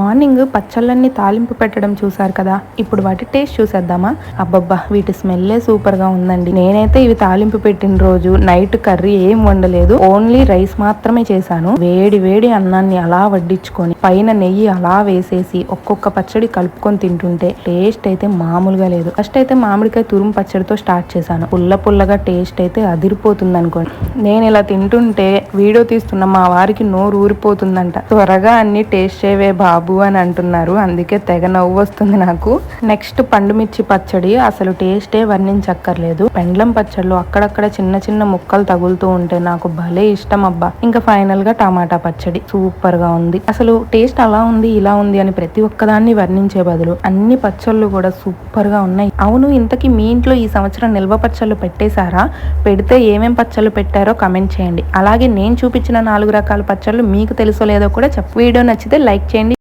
Morning పచ్చళ్ళన్నీ తాలింపు పెట్టడం చూసారు కదా, ఇప్పుడు వాటి టేస్ట్ చూసేద్దామా. అబ్బబ్బా, వీటి స్మెల్లే సూపర్ గా ఉందండి. నేనైతే ఇవి తాలింపు పెట్టిన రోజు నైట్ కర్రీ ఏం వండలేదు, ఓన్లీ రైస్ మాత్రమే చేశాను. వేడి వేడి అన్నాన్ని అలా వడ్డించుకొని పైన నెయ్యి అలా వేసేసి ఒక్కొక్క పచ్చడి కలుపుకొని తింటుంటే టేస్ట్ అయితే మామూలుగా లేదు. ఫస్ట్ అయితే మామిడికాయ తురుము పచ్చడితో స్టార్ట్ చేశాను. పుల్ల పుల్లగా టేస్ట్ అయితే అదిరిపోతుంది అనుకోండి. నేను ఇలా తింటుంటే వీడియో తీస్తున్న మా వారికి నోరు ఊరిపోతుందంట. త్వరగా అన్ని టేస్ట్ చేయవే బాబు అని అంటున్నారు, అందుకే తెగ నవ్వు వస్తుంది నాకు. నెక్స్ట్ పండుమిర్చి పచ్చడి అసలు టేస్టే వర్ణించక్కర్లేదు. పెండ్లం పచ్చళ్ళు అక్కడక్కడ చిన్న చిన్న ముక్కలు తగులుతూ ఉంటే నాకు భలే ఇష్టం అబ్బా. ఇంకా ఫైనల్ గా టమాటా పచ్చడి సూపర్ గా ఉంది. అసలు టేస్ట్ అలా ఉంది ఇలా ఉంది అని ప్రతి ఒక్కదాన్ని వర్ణించే బదులు అన్ని పచ్చళ్ళు కూడా సూపర్ గా ఉన్నాయి. అవును, ఇంతకీ మీ ఇంట్లో ఈ సంవత్సరం నిల్వ పచ్చళ్ళు పెట్టేశారా? పెడితే ఏమేం పచ్చళ్ళు పెట్టారో కమెంట్ చేయండి. అలాగే నేను చూపించిన 4 రకాల పచ్చళ్ళు మీకు తెలుసో లేదో కూడా వీడియో నచ్చితే లైక్ చేయండి.